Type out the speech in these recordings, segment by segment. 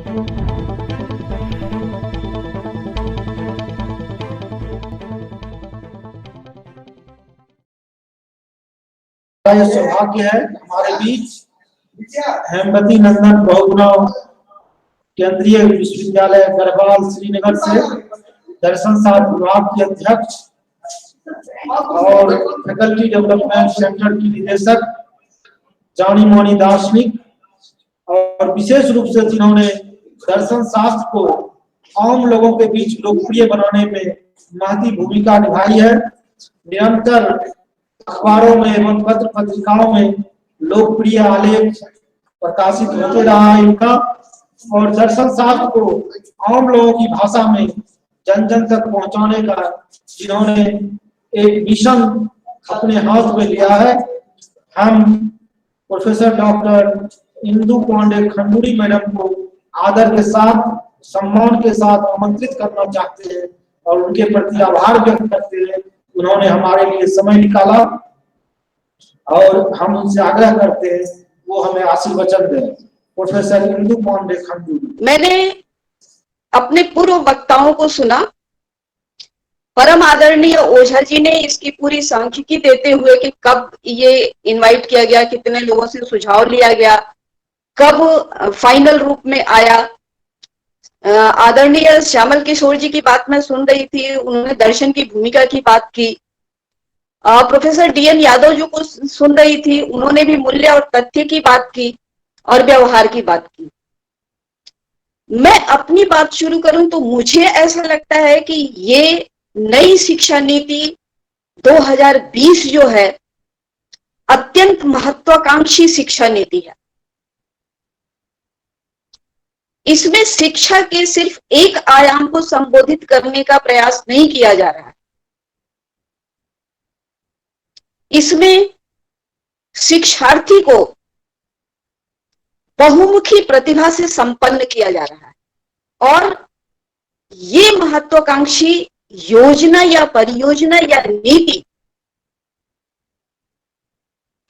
यह सौभाग्य है हमारे बीच हेमवती नंदन बहुगुणा केंद्रीय विश्वविद्यालय गढ़वाल श्रीनगर से दर्शन शास्त्र विभाग के अध्यक्ष और फैकल्टी डेवलपमेंट सेंटर की निदेशक जानी मानी दार्शनिक और विशेष रूप से जिन्होंने दर्शन शास्त्र को आम लोगों के बीच लोकप्रिय बनाने में महती भूमिका निभाई है। निरंतर अखबारों में एवं पत्र पत्रिकाओं में लोकप्रिय आलेख प्रकाशित होते रहा है इनका, और दर्शन शास्त्र को आम लोगों की भाषा में जन जन तक पहुंचाने का जिन्होंने एक मिशन अपने हाथ में लिया है। हम professor doctor Indu Pandey Khanduri madam को आदर के साथ सम्मान के साथ आमंत्रित करना चाहते हैं और उनके प्रति आभार व्यक्त करते हैं। उन्होंने हमारे लिए समय निकाला और हम उनसे आग्रह करते हैं वो हमें आशीर्वचन दें। प्रोफेसर इंदु पांडे खंडूरी। मैंने अपने पूर्व वक्ताओं को सुना। परम आदरणीय ओझा जी ने इसकी पूरी सांख्यिकी देते हुए कि कब ये इनवाइट किया गया, कितने लोगों से सुझाव लिया गया, कब फाइनल रूप में आया। आदरणीय श्यामल किशोर जी की बात मैं सुन रही थी, उन्होंने दर्शन की भूमिका की बात की। प्रोफेसर डीएन यादव जी को सुन रही थी, उन्होंने भी मूल्य और तथ्य की बात की और व्यवहार की बात की। मैं अपनी बात शुरू करूं तो मुझे ऐसा लगता है कि ये नई शिक्षा नीति 2020 जो है अत्यंत महत्वाकांक्षी शिक्षा नीति है। इसमें शिक्षा के सिर्फ एक आयाम को संबोधित करने का प्रयास नहीं किया जा रहा है। इसमें शिक्षार्थी को बहुमुखी प्रतिभा से संपन्न किया जा रहा है और ये महत्वाकांक्षी योजना या परियोजना या नीति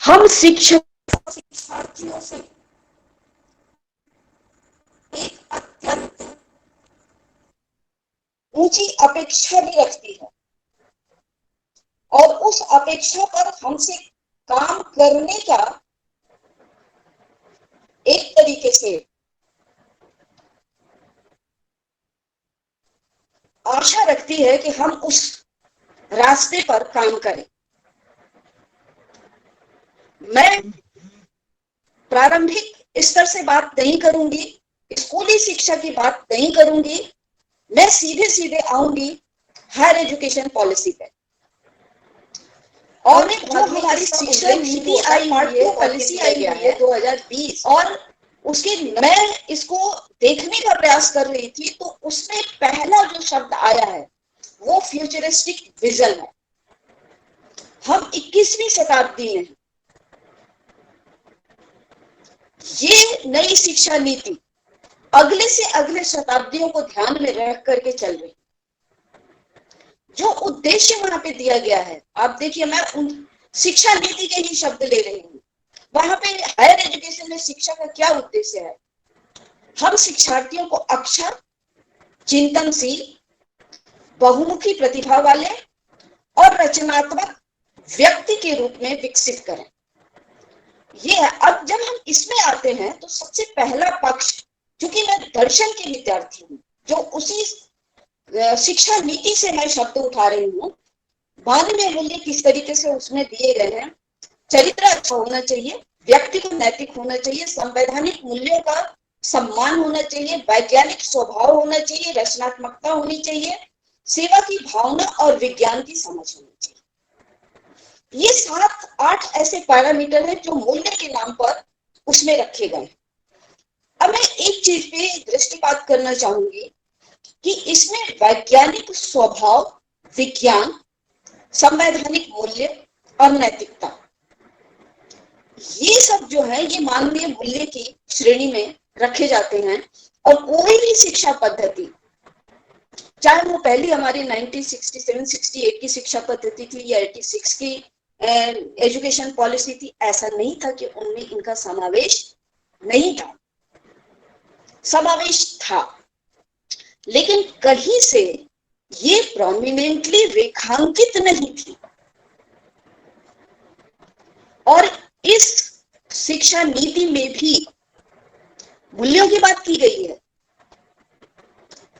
हम शिक्षार्थियों से एक अत्यंत ऊंची अपेक्षा भी रखती है और उस अपेक्षा पर हमसे काम करने का एक तरीके से आशा रखती है कि हम उस रास्ते पर काम करें। मैं प्रारंभिक स्तर से बात नहीं करूंगी, स्कूली शिक्षा की बात नहीं करूंगी, मैं सीधे सीधे आऊंगी हायर एजुकेशन पॉलिसी पे। और जो हमारी शिक्षा नीति आई है, पॉलिसी आई है 2020, और उसके मैं इसको देखने का प्रयास कर रही थी तो उसमें पहला जो शब्द आया है वो फ्यूचरिस्टिक विजन है। हम 21वीं शताब्दी में, ये नई शिक्षा नीति अगले से अगले शताब्दियों को ध्यान में रख करके चल रही। जो उद्देश्य वहां पे दिया गया है, आप देखिए, मैं उन शिक्षा नीति के ही शब्द ले रही हूँ। वहां पे हायर एजुकेशन में शिक्षा का क्या उद्देश्य है? हम शिक्षार्थियों को अक्षर, चिंतनशील, बहुमुखी प्रतिभा वाले और रचनात्मक व्यक्ति के रूप में विकसित करें। ये है। अब जब हम इसमें आते हैं तो सबसे पहला पक्ष, क्योंकि मैं दर्शन के विद्यार्थी हूँ, जो उसी शिक्षा नीति से मैं शब्द उठा रही हूँ। 92 मूल्य किस तरीके से उसमें दिए गए हैं। चरित्र अच्छा होना चाहिए, व्यक्ति को नैतिक होना चाहिए, संवैधानिक मूल्यों का सम्मान होना चाहिए, वैज्ञानिक स्वभाव होना चाहिए, रचनात्मकता होनी चाहिए, सेवा की भावना और विज्ञान की समझ होनी चाहिए। ये 7-8 ऐसे पैरामीटर हैं जो मूल्य के नाम पर उसमें रखे गए। अब मैं एक चीज पे दृष्टिपात करना चाहूंगी कि इसमें वैज्ञानिक स्वभाव, विज्ञान, संवैधानिक मूल्य और नैतिकता, ये सब जो है ये मानवीय मूल्य की श्रेणी में रखे जाते हैं। और कोई भी शिक्षा पद्धति, चाहे वो पहली हमारी 1967-68 की शिक्षा पद्धति थी या 86 की एजुकेशन पॉलिसी थी, ऐसा नहीं था कि उनमें इनका समावेश नहीं था। समावेश था, लेकिन कहीं से ये प्रोमिनेंटली रेखांकित नहीं थी। और इस शिक्षा नीति में भी मूल्यों की बात की गई है।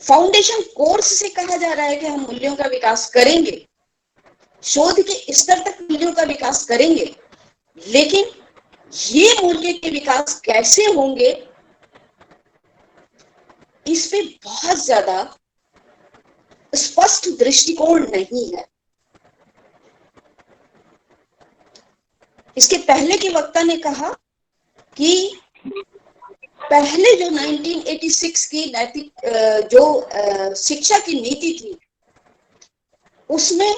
फाउंडेशन कोर्स से कहा जा रहा है कि हम मूल्यों का विकास करेंगे, शोध के स्तर तक मूल्यों का विकास करेंगे, लेकिन ये मूल्य के विकास कैसे होंगे, इस पे बहुत ज्यादा स्पष्ट दृष्टिकोण नहीं है। इसके पहले के वक्ता ने कहा कि पहले जो 1986 की नैतिक जो शिक्षा की नीति थी, उसमें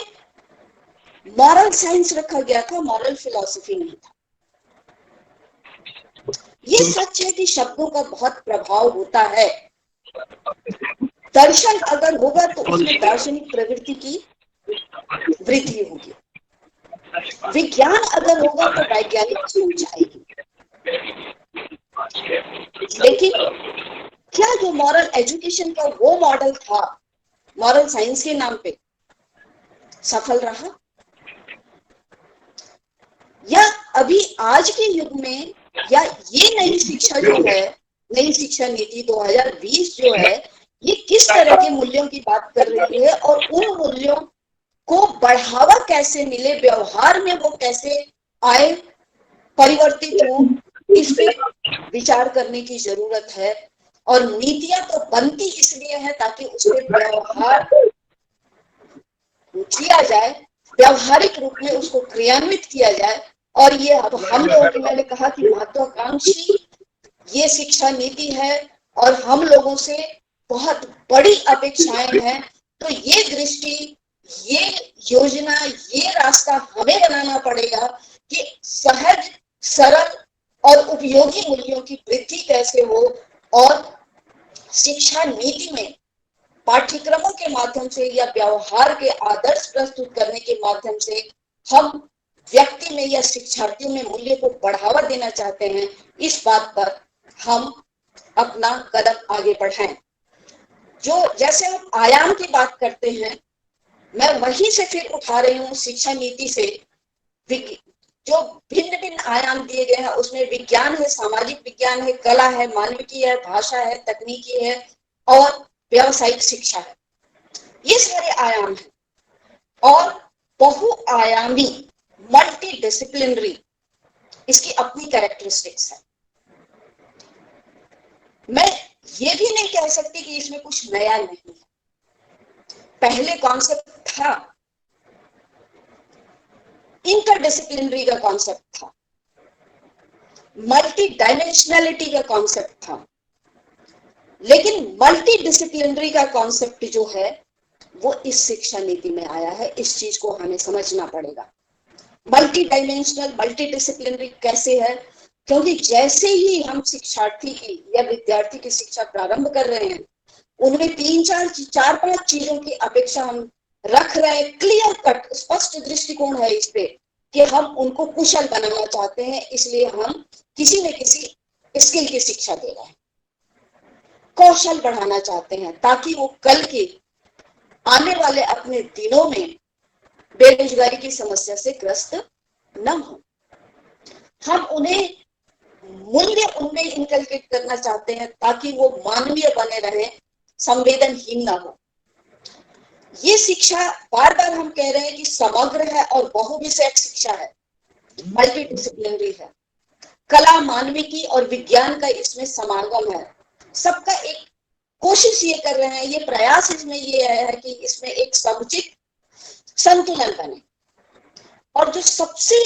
मॉरल साइंस रखा गया था, मॉरल फिलॉसफी नहीं था। ये सच है कि शब्दों का बहुत प्रभाव होता है। दर्शन अगर होगा तो उसमें दार्शनिक प्रवृत्ति की वृद्धि होगी, विज्ञान अगर होगा तो वैज्ञानिक सोच आएगी। लेकिन क्या जो मॉरल एजुकेशन का वो मॉडल था, मॉरल साइंस के नाम पे, सफल रहा? या अभी आज के युग में, या ये नई शिक्षा जो है, नई शिक्षा नीति 2020 जो है, ये किस तरह के मूल्यों की बात कर रही है और उन मूल्यों को बढ़ावा कैसे मिले, व्यवहार में वो कैसे आए, परिवर्तित हो, इस पे विचार करने की जरूरत है। और नीतियां तो बनती इसलिए है ताकि उसके व्यवहार किया जाए, व्यावहारिक रूप में उसको क्रियान्वित किया जाए। और ये अब हम लोगों की, मैंने कहा कि महत्वाकांक्षी ये शिक्षा नीति है और हम लोगों से बहुत बड़ी अपेक्षाएं हैं। तो ये दृष्टि, ये योजना, ये रास्ता हमें बनाना पड़ेगा कि सहज, सरल और उपयोगी मूल्यों की वृद्धि कैसे हो, और शिक्षा नीति में पाठ्यक्रमों के माध्यम से या व्यवहार के आदर्श प्रस्तुत करने के माध्यम से हम व्यक्ति में या शिक्षार्थियों में मूल्य को बढ़ावा देना चाहते हैं, इस बात पर हम अपना कदम आगे बढ़ाएं। जो जैसे हम आयाम की बात करते हैं, मैं वहीं से फिर उठा रही हूँ शिक्षा नीति से। जो भिन्न भिन्न आयाम दिए गए हैं उसमें विज्ञान है, सामाजिक विज्ञान है, कला है, मानविकी है, भाषा है, तकनीकी है और व्यावसायिक शिक्षा है। ये सारे आयाम हैं और बहुआयामी, मल्टी डिसिप्लिनरी इसकी अपनी कैरेक्टरिस्टिक्स है। मैं ये भी नहीं कह सकती कि इसमें कुछ नया नहीं है। पहले कॉन्सेप्ट था, इंटरडिसिप्लिनरी का कॉन्सेप्ट था, मल्टी डायमेंशनलिटी का कॉन्सेप्ट था, लेकिन मल्टी डिसिप्लिनरी का कॉन्सेप्ट जो है वो इस शिक्षा नीति में आया है। इस चीज को हमें समझना पड़ेगा। मल्टी डायमेंशनल, मल्टी डिसिप्लिनरी कैसे है? क्योंकि जैसे ही हम शिक्षार्थी की या विद्यार्थी की शिक्षा प्रारंभ कर रहे हैं, उनमें 3-4-5 चीजों की अपेक्षा हम रख रहे हैं। क्लियर कट, स्पष्ट दृष्टिकोण है इस पे कि हम उनको कुशल बनाना चाहते हैं, इसलिए हम किसी न किसी स्किल की शिक्षा दे रहे हैं, कौशल बढ़ाना चाहते हैं, ताकि वो कल के आने वाले अपने दिनों में बेरोजगारी की समस्या से ग्रस्त न हो। हम उन्हें मूल्य उनमें इनकलकेट करना चाहते हैं ताकि वो मानवीय बने रहे, संवेदनहीन ना हो। ये शिक्षा, बार बार हम कह रहे हैं कि समग्र है और बहुविषयक शिक्षा है, मल्टी डिसिप्लिनरी है। कला, मानविकी और विज्ञान का इसमें समागम है। सबका एक कोशिश ये कर रहे हैं, ये प्रयास इसमें ये है कि इसमें एक समुचित संतुलन बने। और जो सबसे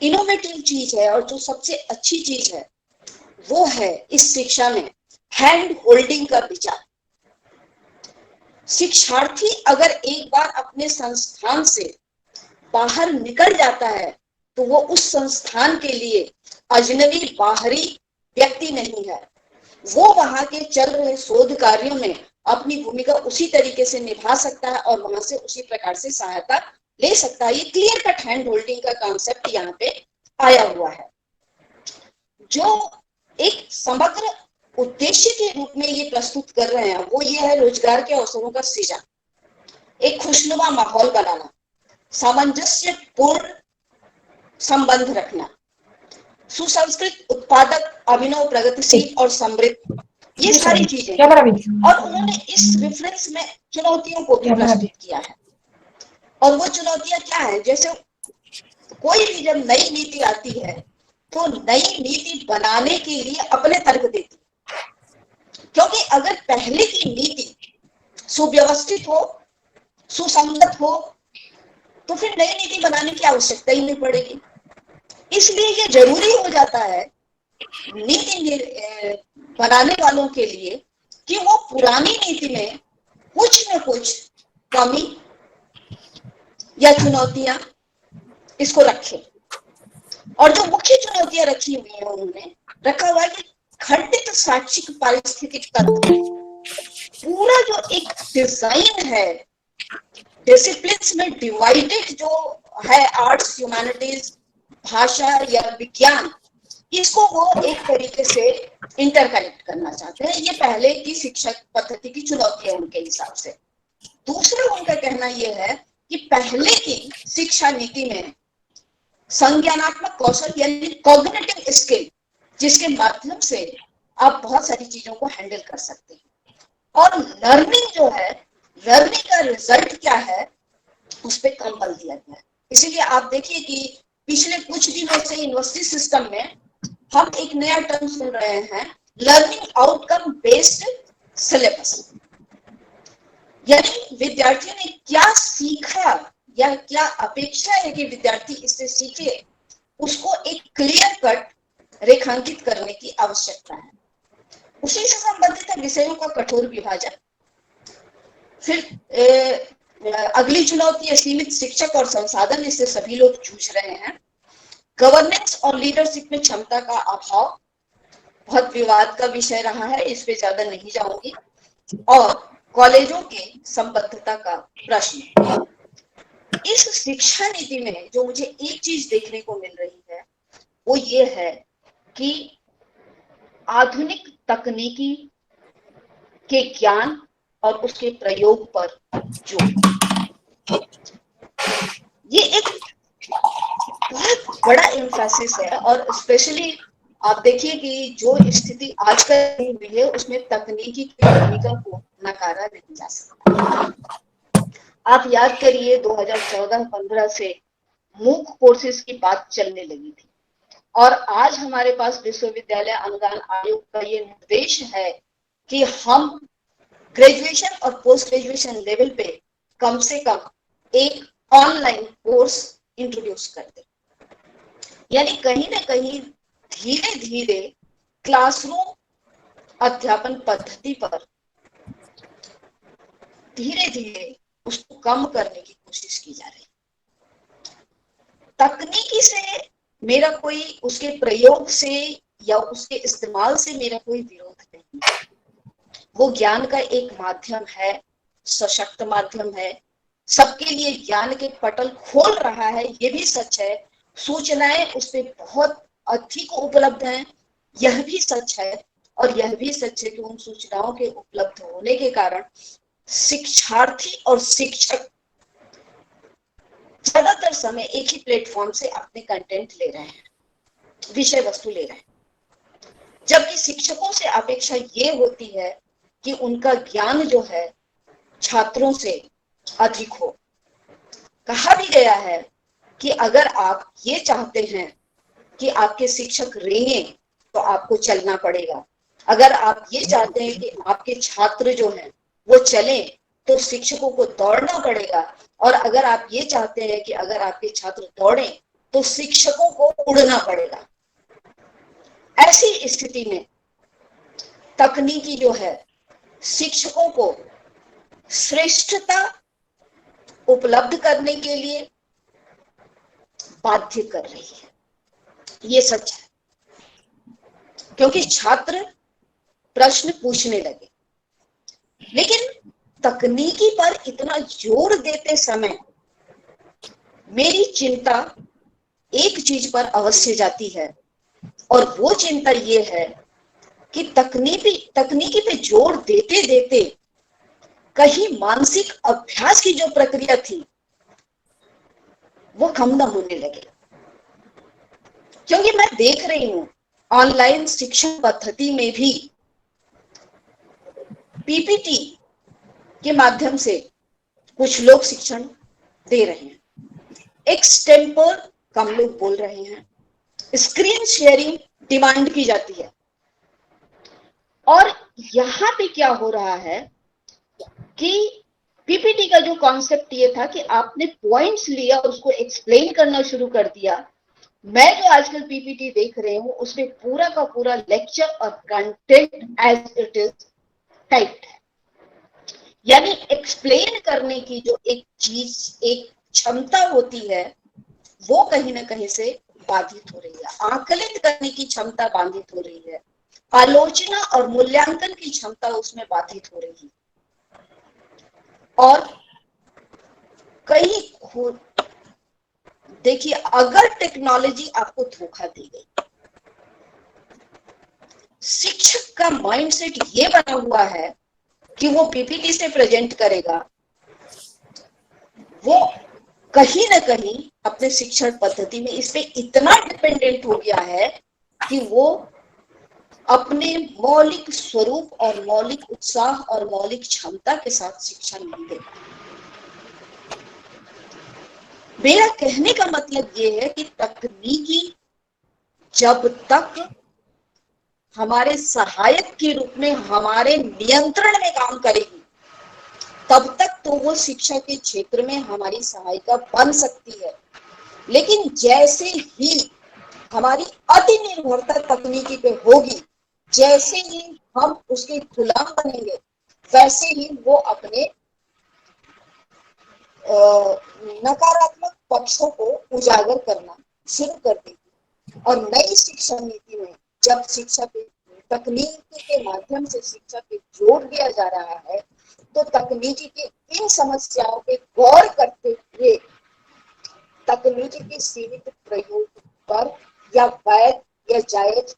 इनोवेटिव चीज है और जो सबसे अच्छी चीज है वो है इस शिक्षा में हैंड होल्डिंग का विचार। शिक्षार्थी अगर एक बार अपने संस्थान से बाहर निकल जाता है तो वो उस संस्थान के लिए अजनबी, बाहरी व्यक्ति नहीं है। वो वहां के चल रहे शोध कार्यों में अपनी भूमिका उसी तरीके से निभा सकता है और वहां से उसी प्रकार से सहायता ले सकता है। ये क्लियर कट हैंड होल्डिंग का कॉन्सेप्ट यहाँ पे आया हुआ है, जो एक समग्र उद्देश्य के रूप में ये प्रस्तुत कर रहे हैं वो ये है रोजगार के अवसरों का सृजन, एक खुशनुमा माहौल बनाना, सामंजस्य पूर्ण संबंध रखना, सुसंस्कृत, उत्पादक, अभिनव, प्रगतिशील और समृद्ध, ये सारी चीजें। और उन्होंने इस रेफरेंस में चुनौतियों को भी प्रस्तुत किया है। और वो चुनौतियां क्या है, जैसे कोई भी जब नई नीति आती है तो नई नीति बनाने के लिए अपने तर्क देती है, क्योंकि अगर पहले की नीति सुव्यवस्थित हो, सुसंगत हो, तो फिर नई नीति बनाने की आवश्यकता ही नहीं पड़ेगी। इसलिए ये जरूरी हो जाता है नीति बनाने वालों के लिए कि वो पुरानी नीति में कुछ न कुछ कमी या चुनौतियां इसको रखें। और जो मुख्य चुनौतियां रखी हुई है उन्होंने रखा हुआ है कि खंडित साक्षिक पारिस्थितिक तंत्र, पूरा जो एक डिजाइन है डिसिप्लिन्स में डिवाइडेड जो है, आर्ट्स, ह्यूमैनिटीज, भाषा या विज्ञान, इसको वो एक तरीके से इंटरकनेक्ट करना चाहते हैं। ये पहले की शिक्षा पद्धति की चुनौती है उनके हिसाब से। दूसरा उनका कहना यह है कि पहले की शिक्षा नीति में संज्ञानात्मक कौशल यानी कॉग्निटिव स्किल, जिसके माध्यम से आप बहुत सारी चीजों को हैंडल कर सकते हैं, और लर्निंग जो है, लर्निंग का रिजल्ट क्या है, उस पर कम बल दिया गया है। इसीलिए आप देखिए कि पिछले कुछ दिनों से यूनिवर्सिटी सिस्टम में हम एक नया टर्म सुन रहे हैं, लर्निंग आउटकम बेस्ड सिलेबस, यानी विद्यार्थियों ने क्या सीखा या क्या अपेक्षा है कि विद्यार्थी इससे सीखे, उसको एक क्लियर कट रेखांकित करने की आवश्यकता है। उसी से संबंधित है विषयों का कठोर विभाजन। फिर अगली चुनौती है सीमित शिक्षक और संसाधन, इससे सभी लोग जूझ रहे हैं। गवर्नेंस और लीडरशिप में क्षमता का अभाव बहुत विवाद का विषय रहा है, इस पे ज्यादा नहीं जाऊंगी। और कॉलेजों के संबद्धता का प्रश्न। इस शिक्षा नीति में जो मुझे एक चीज देखने को मिल रही है वो ये है कि आधुनिक तकनीकी के ज्ञान और उसके प्रयोग पर जोर, ये एक बहुत बड़ा एम्फेसिस है। और स्पेशली आप देखिए कि जो स्थिति आजकल हुई है उसमें तकनीकी की भूमिका को नकारा नहीं जा सकता। आप याद करिए 2014-15 से मूक कोर्सेज की बात चलने लगी थी, और आज हमारे पास विश्वविद्यालय अनुदान आयोग का ये निर्देश है कि हम ग्रेजुएशन और पोस्ट ग्रेजुएशन लेवल पे कम से कम एक ऑनलाइन कोर्स इंट्रोड्यूस कर दें। यानी कहीं ना कहीं धीरे धीरे क्लासरूम अध्यापन पद्धति पर धीरे धीरे उसको कम करने की कोशिश की जा रही है। तकनीकी से मेरा कोई, उसके प्रयोग से या उसके इस्तेमाल से मेरा कोई विरोध नहीं है। वो ज्ञान का एक माध्यम है, सशक्त माध्यम है, सबके लिए ज्ञान के पटल खोल रहा है, ये भी सच है। सूचनाएं उस पर बहुत अधिक उपलब्ध हैं, यह भी सच है। और यह भी सच है कि उन सूचनाओं के उपलब्ध होने के कारण शिक्षार्थी और शिक्षक ज्यादातर समय एक ही प्लेटफॉर्म से अपने कंटेंट ले रहे हैं, विषय वस्तु ले रहे हैं, जबकि शिक्षकों से अपेक्षा ये होती है कि उनका ज्ञान जो है छात्रों से अधिक हो। कहा भी गया है कि अगर आप ये चाहते हैं कि आपके शिक्षक रेंगे तो आपको चलना पड़ेगा, अगर आप ये चाहते हैं कि आपके छात्र जो हैं वो चलें तो शिक्षकों को दौड़ना पड़ेगा, और अगर आप ये चाहते हैं कि अगर आपके छात्र दौड़ें तो शिक्षकों को उड़ना पड़ेगा। ऐसी स्थिति में तकनीकी जो है शिक्षकों को श्रेष्ठता उपलब्ध करने के लिए बाध्य कर रही है, ये सच है। क्योंकि छात्र प्रश्न पूछने लगे, लेकिन तकनीकी पर इतना जोर देते समय मेरी चिंता एक चीज पर अवश्य जाती है, और वो चिंता ये है कि तकनीकी पे जोर देते देते कहीं मानसिक अभ्यास की जो प्रक्रिया थी वो कम न होने लगे। क्योंकि मैं देख रही हूं ऑनलाइन शिक्षण पद्धति में भी पीपीटी के माध्यम से कुछ लोग शिक्षण दे रहे हैं, एक्सटेम्पोर कम लोग बोल रहे हैं, स्क्रीन शेयरिंग डिमांड की जाती है। और यहां पे क्या हो रहा है कि पीपीटी का जो कॉन्सेप्ट ये था कि आपने पॉइंट्स लिया और उसको एक्सप्लेन करना शुरू कर दिया। मैं जो आजकल पीपीटी देख रही हूं उसमें पूरा का पूरा लेक्चर और content as it is typed है, यानी एक्सप्लेन करने की जो एक चीज, एक क्षमता होती है वो कहीं ना कहीं से बाधित हो रही है। आकलित करने की क्षमता बाधित हो रही है, आलोचना और मूल्यांकन की क्षमता उसमें बाधित हो रही है। और कहीं देखिए, अगर टेक्नोलॉजी आपको धोखा दी गई, शिक्षक का माइंडसेट ये बना हुआ है कि वो पीपीटी से प्रेजेंट करेगा, वो कहीं ना कहीं अपने शिक्षण पद्धति में इस पे इतना डिपेंडेंट हो गया है कि वो अपने मौलिक स्वरूप और मौलिक उत्साह और मौलिक क्षमता के साथ शिक्षा नहीं दे पाए। मेरा कहने का मतलब ये है कि तकनीकी जब तक हमारे सहायक के रूप में हमारे नियंत्रण में काम करेगी तब तक तो वो शिक्षा के क्षेत्र में हमारी सहायिका बन सकती है। लेकिन जैसे ही हमारी अति निर्भरता तकनीकी पे होगी, जैसे ही हम उसके गुलाम बनेंगे, वैसे ही वो अपने नकारात्मक पक्षों को उजागर करना शुरू कर देगी। और नई शिक्षा नीति में जब शिक्षा पे तकनीक के माध्यम से शिक्षा पे जोर दिया जा रहा है, तो तकनीकी के इन समस्याओं पे गौर करते हुए तकनीकी के सीमित प्रयोग पर या वैध या जायज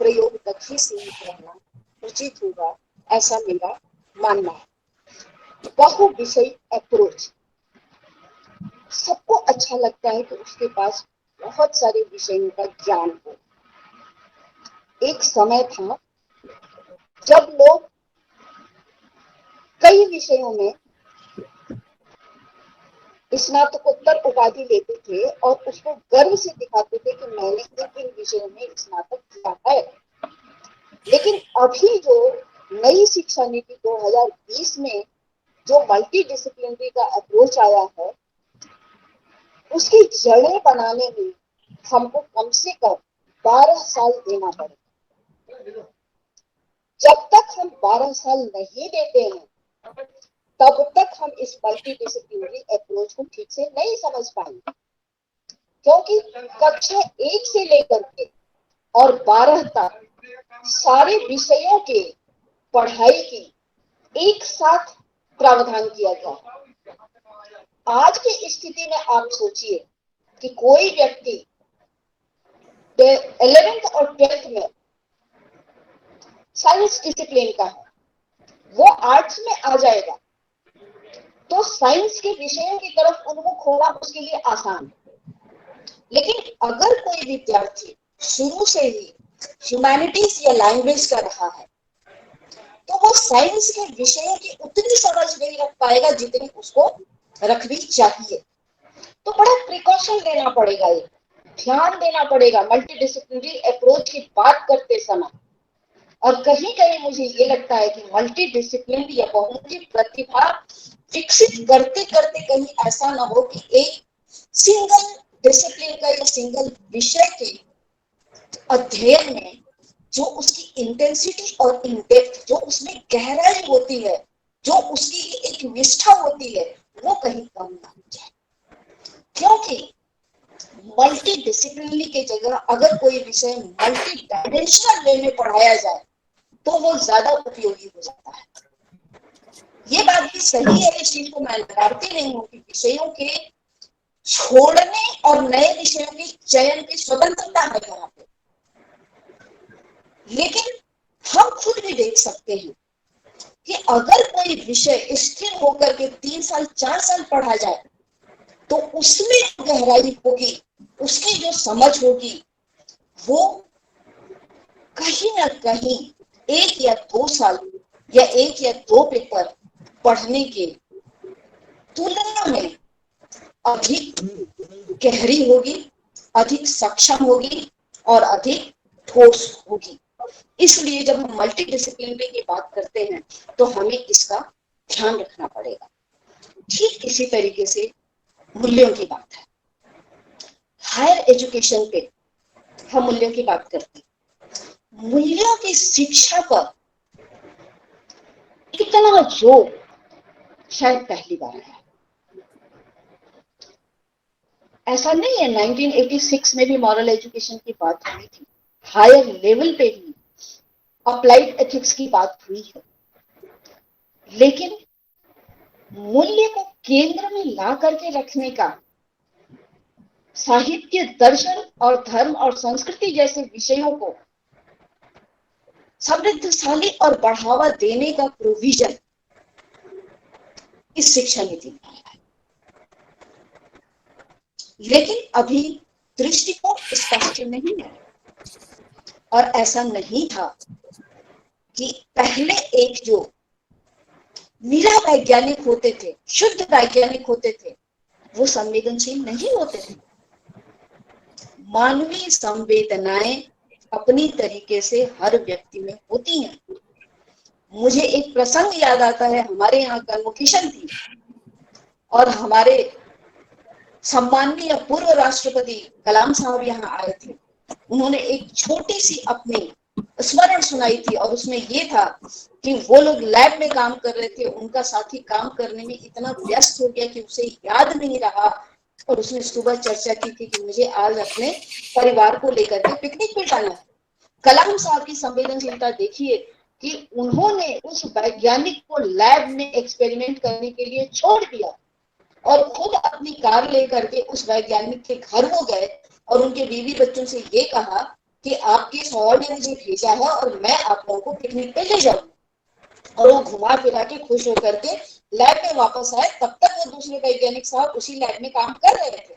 प्रयोग तक ही सीमित रहना उचित होगा, ऐसा मेरा मानना है। बहु विषय अप्रोच, सबको अच्छा लगता है कि उसके पास बहुत सारे विषयों का ज्ञान हो। एक समय था जब लोग कई विषयों में स्नातकोत्तर उपाधि लेते थे और उसको गर्व से दिखाते थे कि मैंने इन विषयों में स्नातक किया है। लेकिन अभी जो नई शिक्षा नीति 2020 में जो मल्टी डिसिप्लिनरी का अप्रोच आया है, उसकी जड़ें बनाने में हमको कम से कम 12 साल देना पड़ेगा। जब तक हम 12 साल नहीं देते हैं तब तक हम इस मल्टी डिसिप्लिनरी अप्रोच को ठीक से नहीं समझ पाएंगे। क्योंकि कक्षा 1 से लेकर के और 12 तक सारे विषयों के पढ़ाई की एक साथ प्रावधान किया गया। आज की स्थिति में आप सोचिए कि कोई व्यक्ति 11th और 12th में साइंस डिसिप्लिन का है, वो आर्ट्स में आ जाएगा तो साइंस के विषयों की तरफ उन्मुख होना उसके लिए आसान है। लेकिन अगर कोई विद्यार्थी शुरू से ही ह्यूमैनिटीज या लैंग्वेज कर रहा है तो वो साइंस के विषयों की उतनी समझ नहीं रख पाएगा जितनी उसको रखनी चाहिए। तो बड़ा प्रिकॉशन लेना पड़ेगा, ये ध्यान देना पड़ेगा मल्टी डिसिप्लिनरी अप्रोच की बात करते समय। और कहीं कहीं मुझे ये लगता है कि मल्टी डिसिप्लिनरी या बहुमुखी प्रतिभा विकसित करते करते कहीं ऐसा ना हो कि एक सिंगल डिसिप्लिन का या सिंगल विषय के अध्ययन में जो उसकी इंटेंसिटी और इनडेप्थ, जो उसमें गहराई होती है, जो उसकी एक निष्ठा होती है, वो कहीं कम ना हो जाए। क्योंकि मल्टी डिसिप्लिनरी की जगह अगर कोई विषय मल्टी डायमेंशनल वे में पढ़ाया जाए तो वो ज्यादा उपयोगी हो जाता है। ये बात भी सही है, इस चीज को मैं नकारती नहीं हूँ कि विषयों के छोड़ने और नए विषयों के चयन की स्वतंत्रता है यहाँ पे। लेकिन हम खुद भी देख सकते हैं कि अगर कोई विषय स्थिर होकर के 3 साल 4 साल पढ़ा जाए तो उसमें जो गहराई होगी, उसकी जो समझ होगी, वो कहीं ना कहीं 1 या 2 साल या 1 या 2 पेपर पढ़ने के तुलना में अधिक गहरी होगी, अधिक सक्षम होगी और अधिक ठोस होगी। इसलिए जब हम मल्टी डिसिप्लिनरी की बात करते हैं तो हमें इसका ध्यान रखना पड़ेगा। ठीक इसी तरीके से मूल्यों की बात है। हायर एजुकेशन पे हम मूल्यों की बात करते हैं। मूल्यों की शिक्षा पर इतना जोर शायद पहली बार है। ऐसा नहीं है, 1986 में भी मॉरल एजुकेशन की बात हुई थी, हायर लेवल पे भी अप्लाइड एथिक्स की बात हुई है, लेकिन मूल्य को केंद्र में ला करके रखने का साहित्य, दर्शन और धर्म और संस्कृति जैसे विषयों को समृद्धशाली और बढ़ावा देने का प्रोविजन इस शिक्षा नीति में आया है। लेकिन अभी दृष्टिकोण स्पष्ट नहीं है। और ऐसा नहीं था कि पहले एक जो निरा वैज्ञानिक होते थे, शुद्ध वैज्ञानिक होते थे, वो संवेदनशील नहीं होते थे। मानवीय संवेदनाएं अपनी तरीके से हर व्यक्ति में होती हैं। मुझे एक प्रसंग याद आता है, हमारे यहाँ कन्वोकेशन थी और हमारे सम्माननीय पूर्व राष्ट्रपति कलाम साहब यहाँ आए थे। उन्होंने एक छोटी सी अपनी स्मरण सुनाई थी और उसमें ये था कि वो लोग लैब में काम कर रहे थे, उनका साथी काम करने में इतना व्यस्त हो गया कि उसे याद नहीं रहा और उसने सुबह चर्चा की थी कि मुझे आज अपने परिवार को लेकर के पिकनिक पे जाना है। कलाम साहब की संवेदनशीलता देखिए कि उन्होंने उस वैज्ञानिक को लैब में एक्सपेरिमेंट करने के लिए छोड़ दिया और खुद अपनी कार लेकर के उस वैज्ञानिक के घर वो गए और उनके बीवी बच्चों से ये कहा कि आपके शौहर ने मुझे भेजा है और मैं आप लोगों को पिकनिक पे ले जाऊंगा। और वो घुमा फिरा के खुश होकर के लैब में वापस आए। तब तक वो दूसरे वैज्ञानिक साहब उसी लैब में काम कर रहे थे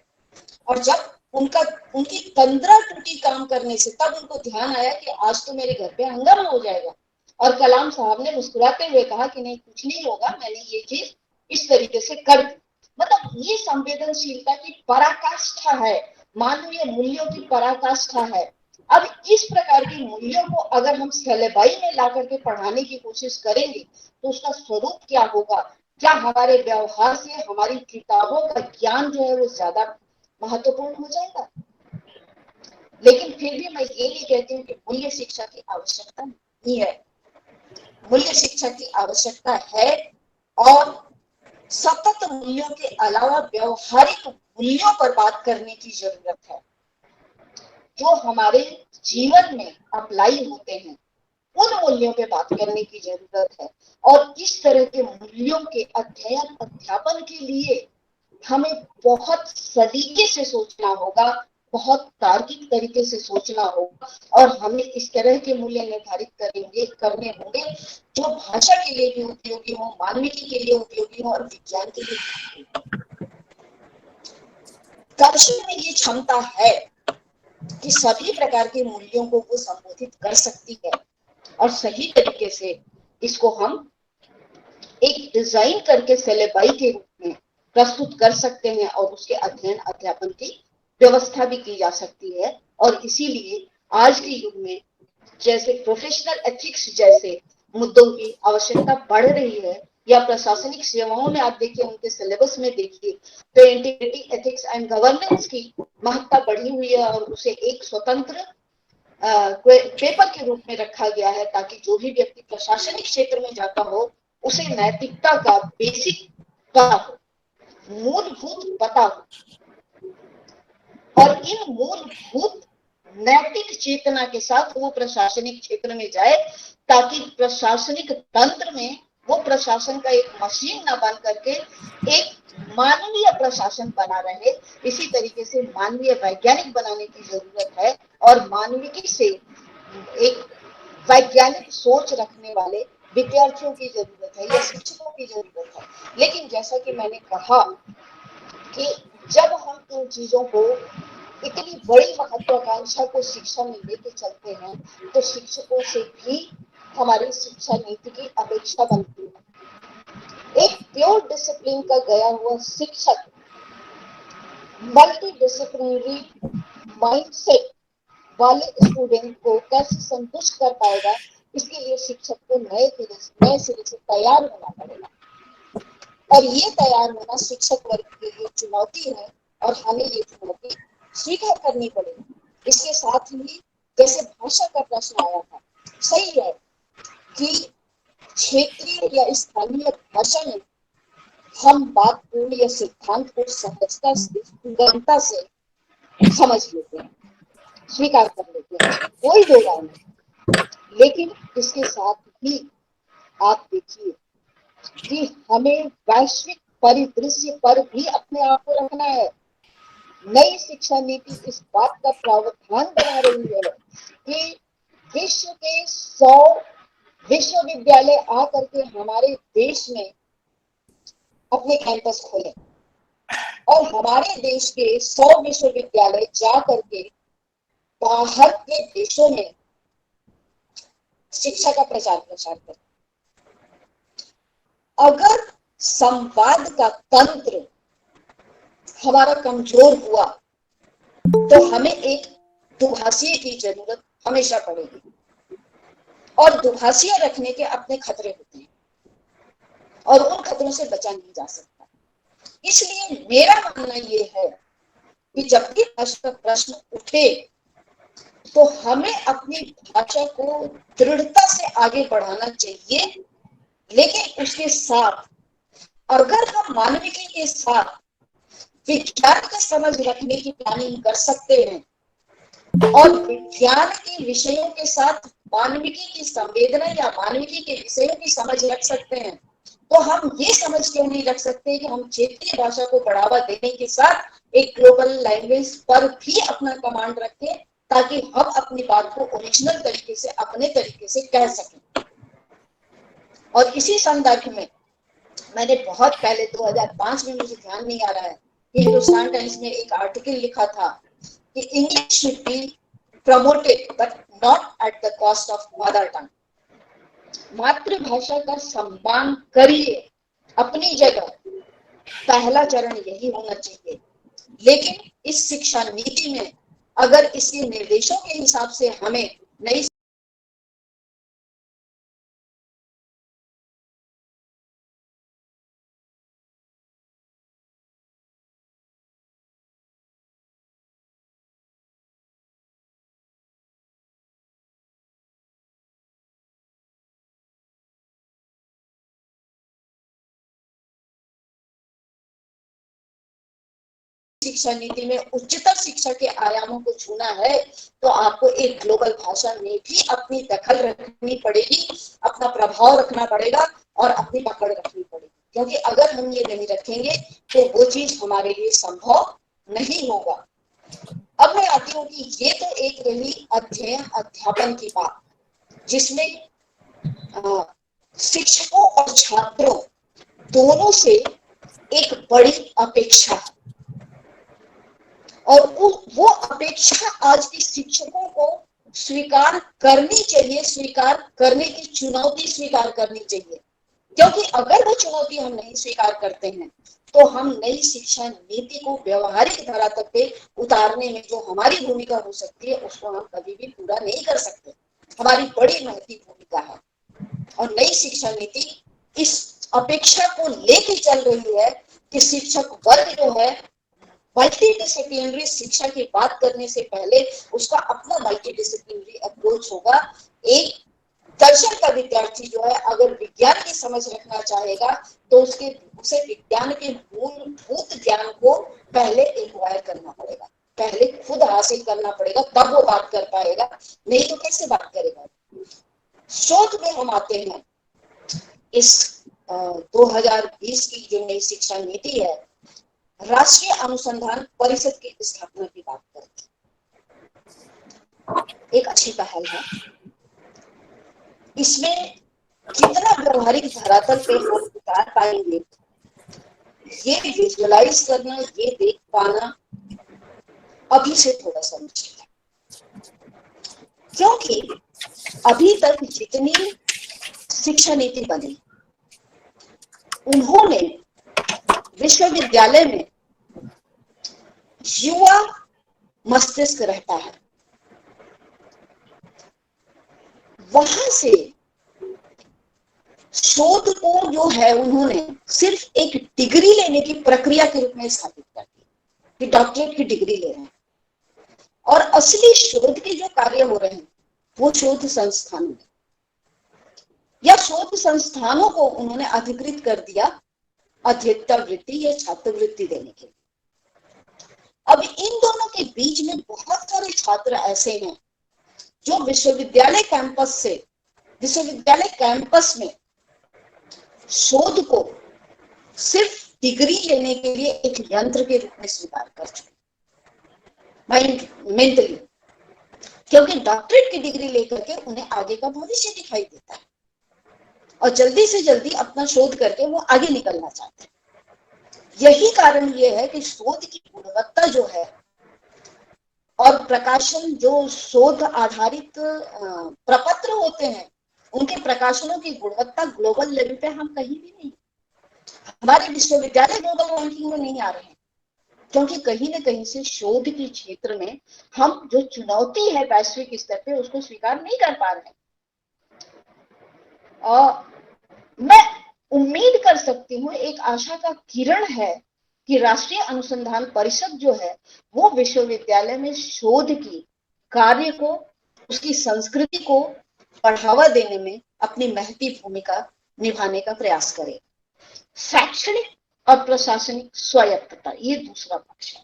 और जब उनकी तंद्रा टूटी काम करने से, तब उनको ध्यान आया कि आज तो मेरे घर पे हंगामा हो जाएगा। और कलाम साहब ने मुस्कुराते हुए कहा कि नहीं, कुछ नहीं होगा, मैंने ये चीज इस तरीके से कर दी। मतलब ये संवेदनशीलता की पराकाष्ठा है, मानवीय मूल्यों की पराकाष्ठा है। अब इस प्रकार के मूल्यों को अगर हम सिलेबस में ला करके पढ़ाने की कोशिश करेंगे तो उसका स्वरूप क्या होगा? क्या हमारे व्यवहार से हमारी किताबों का ज्ञान जो है वो ज्यादा महत्वपूर्ण हो जाएगा? लेकिन फिर भी मैं ये नहीं कहती हूँ कि मूल्य शिक्षा की आवश्यकता नहीं है। मूल्य शिक्षा की आवश्यकता है और सतत मूल्यों के अलावा व्यवहारिक मूल्यों पर बात करने की जरूरत है जो हमारे जीवन में अप्लाई होते हैं। उन मूल्यों पे बात करने की जरूरत है और इस तरह के मूल्यों के अध्ययन अध्यापन के लिए हमें बहुत सलीके से सोचना होगा, बहुत तार्किक तरीके से सोचना होगा और हमें इस तरह के मूल्य निर्धारित करने होंगे जो भाषा के लिए भी उपयोगी हो, मानविकी के लिए उपयोगी हो और विज्ञान के लिए भी उपयोगी। दर्शन में ये क्षमता है कि सभी प्रकार के मूल्यों को वो संबोधित कर सकती है और सही तरीके से इसको हम एक डिजाइन करके सिलेबस के रूप में प्रस्तुत कर सकते हैं और उसके अध्ययन अध्यापन की व्यवस्था भी की जा सकती है। और इसीलिए आज के युग में जैसे प्रोफेशनल एथिक्स जैसे मुद्दों की आवश्यकता बढ़ रही है, या प्रशासनिक सेवाओं में आप देखिए, उनके सिलेबस में देखिए तो इंटीग्रिटी, एथिक्स एंड गवर्नेंस की महत्ता बढ़ी हुई है और उसे एक स्वतंत्र पेपर के रूप में रखा गया है ताकि जो भी व्यक्ति प्रशासनिक क्षेत्र में जाता हो उसे नैतिकता का बेसिक पता हो, मूलभूत पता हो और इन मूलभूत नैतिक चेतना के साथ वो प्रशासनिक क्षेत्र में जाए ताकि प्रशासनिक तंत्र में वो प्रशासन का एक मशीन न बन करके एक मानवीय प्रशासन बना रहे। इसी तरीके से मानवीय वैज्ञानिक बनाने की जरूरत है और मानविकी से एक वैज्ञानिक सोच रखने वाले विद्यार्थियों की जरूरत है या शिक्षकों की जरूरत है। लेकिन जैसा कि मैंने कहा कि जब हम इन चीजों को, इतनी बड़ी महत्वाकांक्षा को शिक्षा में लेके चलते हैं, तो शिक्षकों से भी हमारी शिक्षा नीति की अपेक्षा बनती है। एक प्योर डिसिप्लिन का गया हुआ शिक्षक मल्टी डिसिप्लिनरी माइंडसेट वाले स्टूडेंट को कैसे संतुष्ट कर पाएगा, इसके लिए शिक्षक को नए सिरे से तैयार होना पड़ेगा। और ये तैयार होना शिक्षक वर्ग के लिए चुनौती है और हमें ये चुनौती स्वीकार करनी पड़ेगी। इसके साथ ही जैसे भाषा का प्रश्न आया था, सही है कि क्षेत्रीय या स्थानीय भाषा में हम बात को या सिद्धांत को सहजता से, सुगमता से समझ लेते हैं, स्वीकार कर लेते हैं, कोई दो राय नहीं। लेकिन इसके साथ ही आप देखिए कि हमें वैश्विक परिदृश्य पर भी अपने आप को रखना है। नई शिक्षा नीति इस बात का प्रावधान बना रही है कि विश्व के 100 विश्वविद्यालय आकर के हमारे देश में अपने कैंपस खोले और हमारे देश के 100 विश्वविद्यालय जा करके बाहर के देशों में शिक्षा का प्रचार प्रसार करें। अगर संवाद का तंत्र हमारा कमजोर हुआ तो हमें एक दुभाषीय की जरूरत हमेशा पड़ेगी और दुभाषीय रखने के अपने खतरे होते हैं और उन खतरों से बचा नहीं जा सकता। इसलिए मेरा मानना यह है कि जब भी भाषा का प्रश्न उठे तो हमें अपनी भाषा को दृढ़ता से आगे बढ़ाना चाहिए, लेकिन उसके साथ अगर हम मानविकी के साथ विज्ञान का समझ रखने की प्लानिंग कर सकते हैं और विज्ञान के विषयों के साथ मानविकी की संवेदना या मानविकी के विषयों की समझ रख सकते हैं, तो हम ये समझ क्यों नहीं रख सकते कि हम क्षेत्रीय भाषा को बढ़ावा देने के साथ एक ग्लोबल लैंग्वेज पर भी अपना कमांड रखें, ताकि हम अपनी बात को ओरिजिनल तरीके से, अपने तरीके से कह सकें। और इसी संदर्भ में मैंने बहुत पहले 2005 में, मुझे ध्यान नहीं आ रहा है, हिंदुस्तान टाइम्स में एक आर्टिकल लिखा था कि English should be promoted but not at the cost of mother tongue. मातृभाषा का सम्मान करिए अपनी जगह, पहला चरण यही होना चाहिए। लेकिन इस शिक्षा नीति में अगर इसके निर्देशों के हिसाब से हमें नई शिक्षा नीति में उच्चतर शिक्षा के आयामों को छूना है, तो आपको एक ग्लोबल भाषा में भी अपनी दखल रखनी पड़ेगी, अपना प्रभाव रखना पड़ेगा और अपनी पकड़ रखनी पड़ेगी। क्योंकि अगर हम ये नहीं रखेंगे तो वो चीज हमारे लिए संभव नहीं होगा। अब मैं आती हूँ कि ये तो एक रही अध्ययन अध्यापन की बात, जिसमें शिक्षकों और छात्रों दोनों से एक बड़ी अपेक्षा है और वो अपेक्षा आज के शिक्षकों को स्वीकार करनी चाहिए, स्वीकार करने की चुनौती स्वीकार करनी चाहिए। क्योंकि अगर वो चुनौती हम नहीं स्वीकार करते हैं तो हम नई शिक्षा नीति को व्यवहारिक धरातल पे उतारने में जो हमारी भूमिका हो सकती है उसको हम कभी भी पूरा नहीं कर सकते। हमारी बड़ी महती भूमिका है और नई शिक्षा नीति इस अपेक्षा को लेके चल रही है कि शिक्षक वर्ग जो है मल्टी डिसिप्लिनरी शिक्षा की बात करने से पहले उसका अपना मल्टी डिसिप्लिनरी अप्रोच होगा। एक दर्शन का विद्यार्थी जो है अगर विज्ञान की समझ रखना चाहेगा तो उसे विज्ञान के मूलभूत ज्ञान को पहले एक्वायर करना पड़ेगा, पहले खुद हासिल करना पड़ेगा, तब वो बात कर पाएगा, नहीं तो कैसे बात करेगा। शोध में हम आते हैं इस 2020 की जो नई शिक्षा नीति है, राष्ट्रीय अनुसंधान परिषद की स्थापना की बात करते हैं। एक अच्छी पहल है, इसमें कितना व्यवहारिक धरातल पे हम उतार पाएंगे, ये विजुअलाइज करना, ये देख पाना अभी से थोड़ा सा मुश्किल है। क्योंकि अभी तक जितनी शिक्षा नीति बनी, उन्होंने विश्वविद्यालय में युवा मस्तिष्क रहता है, वहां से शोध को जो है उन्होंने सिर्फ एक डिग्री लेने की प्रक्रिया के रूप में स्थापित कर दिया कि डॉक्टरेट की डिग्री ले रहे हैं, और असली शोध के जो कार्य हो रहे हैं वो शोध संस्थानों में, या शोध संस्थानों को उन्होंने अधिकृत कर दिया अध्येता वृत्ति या छात्रवृत्ति देने के लिए। अब इन दोनों के बीच में बहुत सारे छात्र ऐसे हैं जो विश्वविद्यालय कैंपस में शोध को सिर्फ डिग्री लेने के लिए एक यंत्र के रूप में स्वीकार कर चुके मेंटली, क्योंकि डॉक्टरेट की डिग्री लेकर के उन्हें आगे का भविष्य दिखाई देता है और जल्दी से जल्दी अपना शोध करके वो आगे निकलना चाहते हैं। यही कारण ये है कि शोध की गुणवत्ता जो है और प्रकाशन, जो शोध आधारित प्रपत्र होते हैं, उनके प्रकाशनों की गुणवत्ता ग्लोबल लेवल पे हम कहीं भी नहीं, हमारे विश्वविद्यालय ग्लोबल रैंकिंग में नहीं आ रहे हैं, क्योंकि कहीं ना कहीं से शोध के क्षेत्र में हम जो चुनौती है वैश्विक स्तर पे उसको स्वीकार नहीं कर पा रहे हैं। और मैं उम्मीद कर सकती हूँ, एक आशा का किरण है कि राष्ट्रीय अनुसंधान परिषद जो है वो विश्वविद्यालय में शोध की कार्य को, उसकी संस्कृति को बढ़ावा देने में अपनी महती भूमिका निभाने का प्रयास करे। शैक्षणिक और प्रशासनिक स्वायत्तता, ये दूसरा पक्ष है।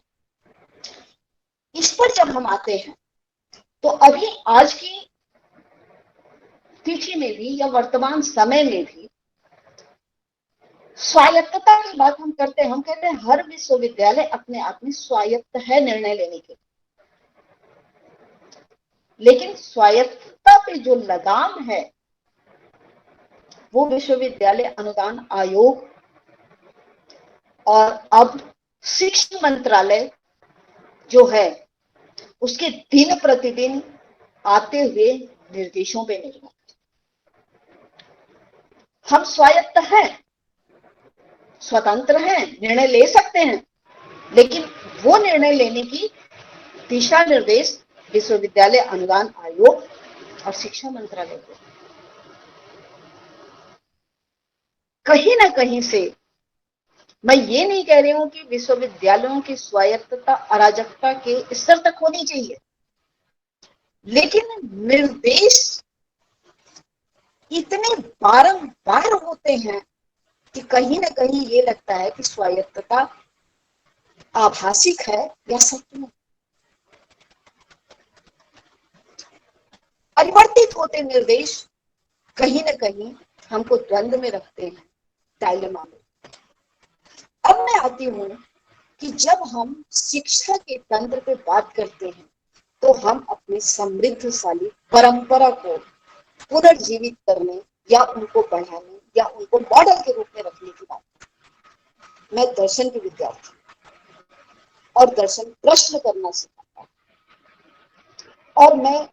इस पर जब हम आते हैं तो अभी आज की तिथि में भी या वर्तमान समय में भी स्वायत्तता की बात हम करते हैं। हम कहते हैं हर विश्वविद्यालय अपने आप में स्वायत्त है निर्णय लेने के, लेकिन स्वायत्तता पे जो लगाम है वो विश्वविद्यालय अनुदान आयोग और अब शिक्षा मंत्रालय जो है उसके दिन प्रतिदिन आते हुए निर्देशों पे निर्भर। हम स्वायत्त हैं, स्वतंत्र हैं, निर्णय ले सकते हैं, लेकिन वो निर्णय लेने की दिशा निर्देश विश्वविद्यालय अनुदान आयोग और शिक्षा मंत्रालय को। कहीं ना कहीं से मैं ये नहीं कह रही हूं कि विश्वविद्यालयों की स्वायत्तता अराजकता के स्तर तक होनी चाहिए, लेकिन निर्देश इतने बारंबार होते हैं कि कहीं ना कहीं ये लगता है कि स्वायत्तता आभासिक है या सत्य में। परिवर्तित होते निर्देश कहीं ना कहीं हमको द्वंद्व में रखते हैं, डायलेमा में। अब मैं आती हूं कि जब हम शिक्षा के तंत्र पे बात करते हैं तो हम अपनी समृद्धशाली परंपरा को पुनर्जीवित करने या उनको बढ़ाने या उनको मॉडल के रूप में रखने की बात करते हैं। मैं दर्शन की विद्यार्थी और दर्शन प्रश्न करना सिखाता हूं, और मैं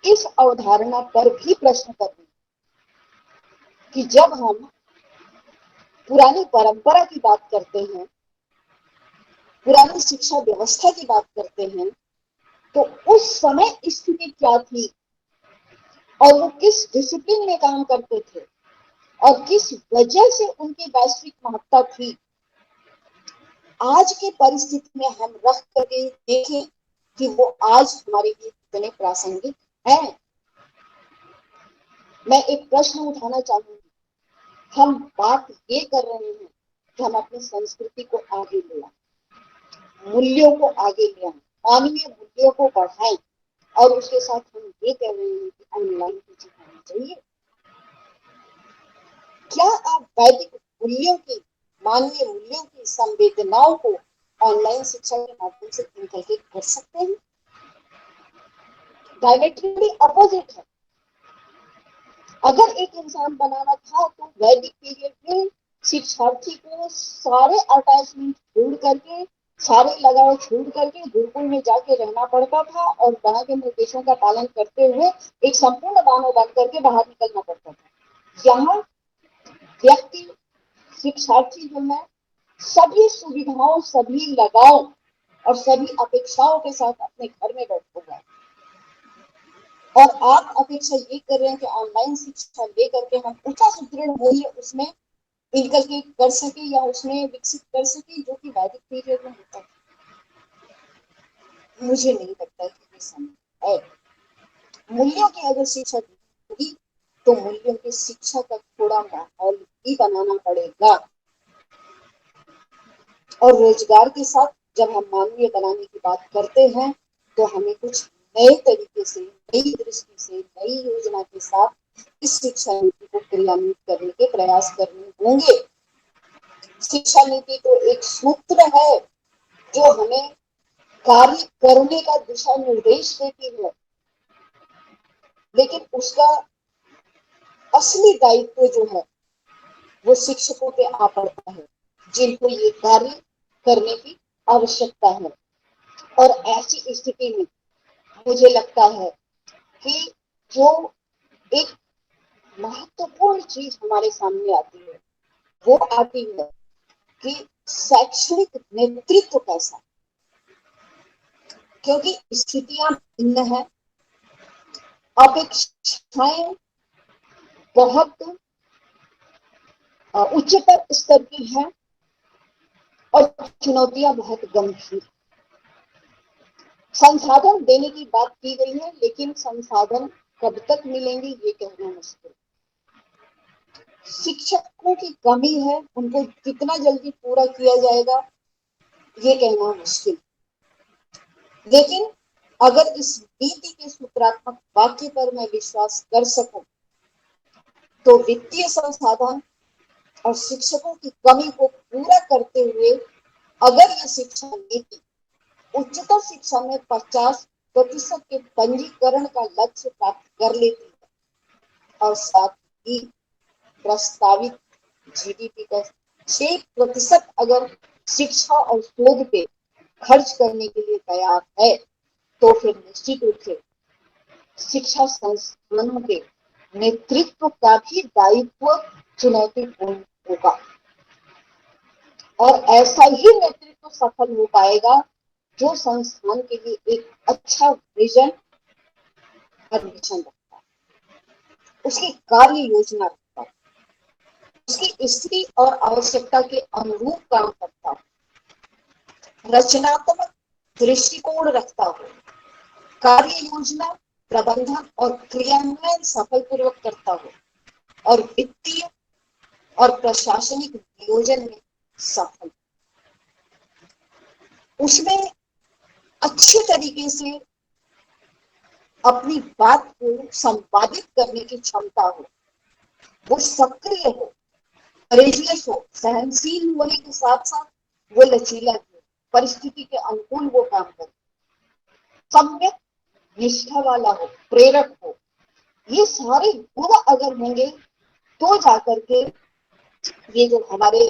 इस अवधारणा पर भी प्रश्न कर रही हूं कि जब हम पुरानी परंपरा की बात करते हैं, पुरानी शिक्षा व्यवस्था की बात करते हैं, तो उस समय स्थिति क्या थी और वो किस डिसिप्लिन में काम करते थे और किस वजह से उनकी वैश्विक महत्ता थी, आज की परिस्थिति में हम रख करके देखें कि वो आज हमारे लिए कितने प्रासंगिक हैं। मैं एक प्रश्न उठाना चाहूंगी। हम बात ये कर रहे हैं कि हम अपनी संस्कृति को आगे ले आए, मूल्यों को आगे ले आए, मानवीय मूल्यों को बढ़ाएं, और उसके साथ हम ये कह रहे हैं कि ऑनलाइन टीचिंग होनी चाहिए। क्या आप वैदिक मूल्यों की, मानवीय मूल्यों की संवेदनाओं को ऑनलाइन शिक्षा के माध्यम से इनकलकेट कर सकते हैं? डायमेट्रिकली अपोजिट है। अगर एक इंसान बनाना था तो वैदिक पीरियड में शिक्षार्थी को सारे अटैचमेंट छोड़ करके, सारे लगाव छोड़ करके गुरुकुल में जाके रहना पड़ता था और वहां के निर्देशों का पालन करते हुए एक संपूर्ण मानव बन करके बाहर निकलना पड़ता था। यहाँ व्यक्ति, शिक्षार्थी जो है, सभी सुविधाओं, सभी लगाव और सभी अपेक्षाओं के साथ अपने घर में बैठा हुआ है। और आप अपेक्षा ये कर रहे हैं कि ऑनलाइन शिक्षा लेकर के हम ऊंचा सुदृढ़ मूल्य उसमें इनकलकेट कर सके या उसमें विकसित कर सके, जो कि वैदिक पीरियड में होता है। मुझे नहीं लगता कि ये संभव है। मूल्यों की अगर शिक्षा होगी तो मूल्यों की शिक्षा का थोड़ा माहौल भी बनाना पड़ेगा। और रोजगार के साथ जब हम मानवीय बनाने की बात करते हैं तो हमें कुछ नए तरीके से, नई दृष्टि से, नई योजना के साथ इस शिक्षा नीति को क्रियान्वित करने के प्रयास करने होंगे। शिक्षा नीति तो एक सूत्र है जो हमें कार्य करने का दिशा निर्देश देती है, लेकिन उसका असली दायित्व जो है वो शिक्षकों पे आ पड़ता है, जिनको ये कार्य करने की आवश्यकता है। और ऐसी स्थिति में मुझे लगता है कि जो एक महत्वपूर्ण चीज हमारे सामने आती है वो आती है कि शैक्षणिक नेतृत्व कैसा, क्योंकि स्थितियां भिन्न है, अपेक्षाएं बहुत उच्चतर स्तर की है और चुनौतियां बहुत गंभीर। संसाधन देने की बात की गई है, लेकिन संसाधन कब तक मिलेंगे ये कहना मुश्किल। शिक्षकों की कमी है, उनको कितना जल्दी पूरा किया जाएगा ये कहना मुश्किल। लेकिन अगर इस नीति के सूत्रात्मक वाक्य पर मैं विश्वास कर सकूं तो वित्तीय संसाधन और शिक्षकों की कमी को पूरा करते हुए अगर ये शिक्षा नीति उच्चतर शिक्षा में 50% के पंजीकरण का लक्ष्य प्राप्त कर लेती है और साथ ही प्रस्तावित जीडीपी का 6% अगर शिक्षा और शोध पे खर्च करने के लिए तैयार है तो फिर निश्चित रूप से शिक्षा संस्थानों के नेतृत्व का भी दायित्व चुनौतीपूर्ण होगा। और ऐसा ही नेतृत्व सफल हो पाएगा जो संस्थान के लिए एक अच्छा विजन और मिशन रखता है, उसकी कार्य योजना रखता है, उसकी स्थिति और आवश्यकता के अनुरूप काम करता है, रचनात्मक दृष्टिकोण रखता हो, कार्य योजना, प्रबंधन और क्रियान्वयन सफलपूर्वक करता हो और वित्तीय और प्रशासनिक नियोजन में सफल, उसमें अच्छे तरीके से अपनी बात को संपादित करने की क्षमता हो, वो सक्रिय हो, करेजियस हो, सहनशील होने के साथ साथ वो लचीला हो, परिस्थिति के अनुकूल वो काम करे, सम्यक निष्ठा वाला हो, प्रेरक हो। ये सारे गुण अगर होंगे तो जाकर के ये जो हमारे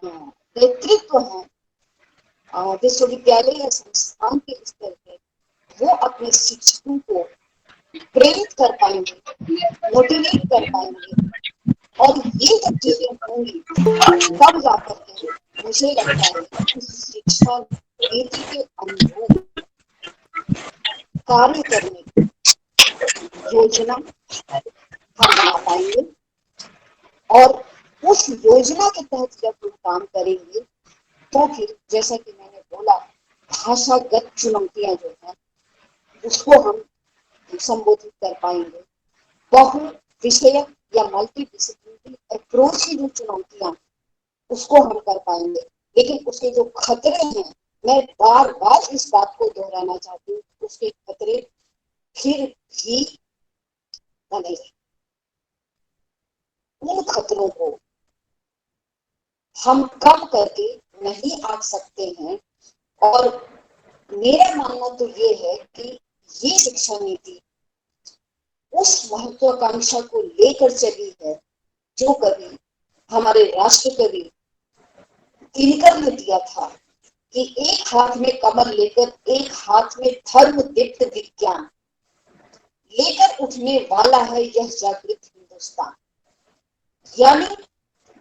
नेतृत्व है विश्वविद्यालय या संस्थान के स्तर पे, वो अपने शिक्षकों को प्रेरित कर पाएंगे, मोटिवेट कर पाएंगे। और ये जब चीजें होंगी तब जाकर के मुझे लगता है कि शिक्षा नीति के अनुरूप कार्य करने की योजना हम बना पाएंगे। और उस योजना के तहत जब हम काम करेंगे तो फिर जैसा कि मैंने बोला, भाषागत चुनौतियां जो है उसको हम संबोधित कर पाएंगे। बहु विषयक या मल्टी डिसिप्लिनरी अप्रोच की जो चुनौतियां उसको हम कर पाएंगे। लेकिन उसके जो खतरे हैं, मैं बार बार इस बात को दोहराना चाहती हूँ, उसके खतरे फिर भी बने। उन खतरों को हम कम करके नहीं आ सकते हैं। और मेरा मानना तो ये है कि ये शिक्षा नीति उस महत्वाकांक्षा को लेकर चली है जो कभी हमारे राष्ट्र कवि दिनकर ने दिया था कि एक हाथ में कमल लेकर एक हाथ में धर्म दीप्त विज्ञान लेकर उठने वाला है यह जागृत हिंदुस्तान। यानी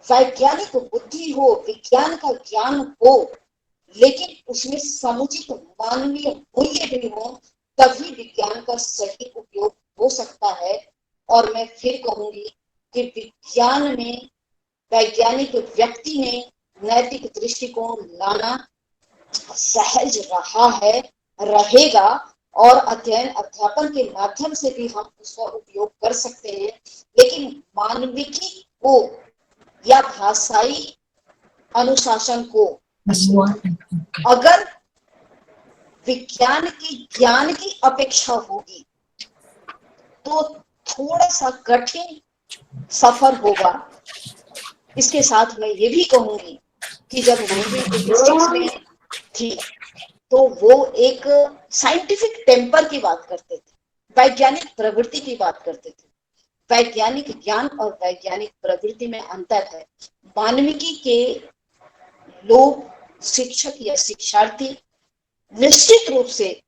वैज्ञानिक बुद्धि हो, विज्ञान का ज्ञान हो, लेकिन उसमें समुचित मानवीय मूल्य भी हो, तभी विज्ञान का सही उपयोग हो सकता है। और मैं फिर कहूंगी कि विज्ञान में वैज्ञानिक व्यक्ति ने नैतिक दृष्टिकोण लाना सहज रहा है, रहेगा, और अध्ययन अध्यापन के माध्यम से भी हम उसका उपयोग कर सकते हैं। लेकिन मानविकी को या भाषाई अनुशासन को अगर विज्ञान की ज्ञान की अपेक्षा होगी तो थोड़ा सा कठिन सफर होगा। इसके साथ मैं ये भी कहूंगी कि जब 1986 में थी तो वो एक साइंटिफिक टेम्पर की बात करते थे, वैज्ञानिक प्रवृत्ति की बात करते थे। वैज्ञानिक ज्ञान और वैज्ञानिक प्रवृत्ति में अंतर है। मानविकी के लोग, शिक्षक या शिक्षार्थी निश्चित रूप से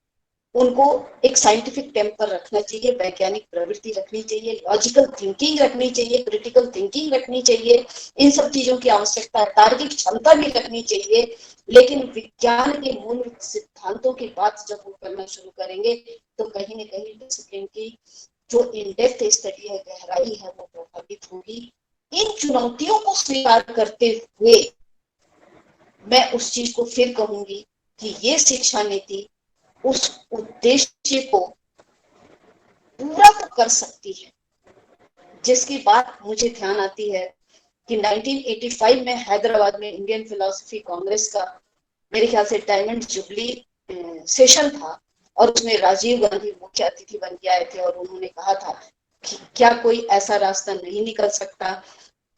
उनको एक साइंटिफिक टेम्पर रखना चाहिए, वैज्ञानिक प्रवृत्ति रखनी चाहिए, लॉजिकल थिंकिंग रखनी चाहिए, क्रिटिकल थिंकिंग रखनी चाहिए। इन सब चीजों की आवश्यकता है, तार्किक क्षमता भी रखनी चाहिए। लेकिन विज्ञान के मूल सिद्धांतों की बात जब वो करना शुरू करेंगे तो कहीं न कहीं डिसिप्लिन की जो इन डेप्थ स्टडी है, गहराई है, वो प्रभावित होगी। इन चुनौतियों को स्वीकार करते हुए मैं उस चीज को फिर कहूंगी कि ये शिक्षा नीति उस उद्देश्य को पूरा तो कर सकती है। जिसकी बात मुझे ध्यान आती है कि 1985 में हैदराबाद में इंडियन फिलोसफी कांग्रेस का मेरे ख्याल से डायमंड जुबली सेशन था और उसमें राजीव गांधी मुख्य अतिथि बन के आए थे और उन्होंने कहा था कि क्या कोई ऐसा रास्ता नहीं निकल सकता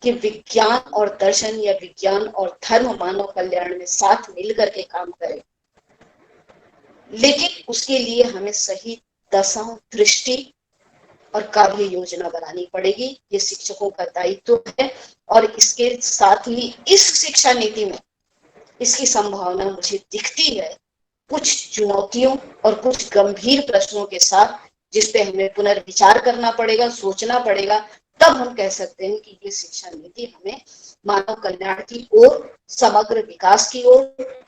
कि विज्ञान और दर्शन या विज्ञान और धर्म मानव कल्याण में साथ मिलकर के काम करें। लेकिन उसके लिए हमें सही दशा, दृष्टि और कार्य योजना बनानी पड़ेगी। ये शिक्षकों का दायित्व है और इसके साथ ही इस शिक्षा नीति में इसकी संभावना मुझे दिखती है कुछ चुनौतियों और कुछ गंभीर प्रश्नों के साथ, जिसपे हमें पुनर्विचार करना पड़ेगा, सोचना पड़ेगा। तब हम कह सकते हैं कि ये शिक्षा नीति हमें मानव कल्याण की ओर, समग्र विकास की ओर,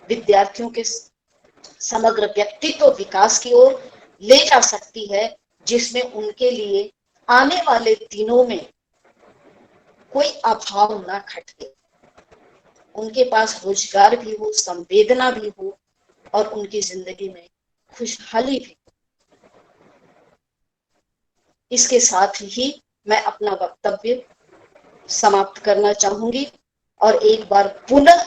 विद्यार्थियों के समग्र व्यक्तित्व विकास की ओर ले जा सकती है, जिसमें उनके लिए आने वाले दिनों में कोई अभाव ना खटके, उनके पास रोजगार भी हो, संवेदना भी हो और उनकी जिंदगी में खुशहाली भी। इसके साथ ही मैं अपना वक्तव्य समाप्त करना चाहूंगी और एक बार पुनः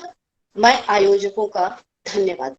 मैं आयोजकों का धन्यवाद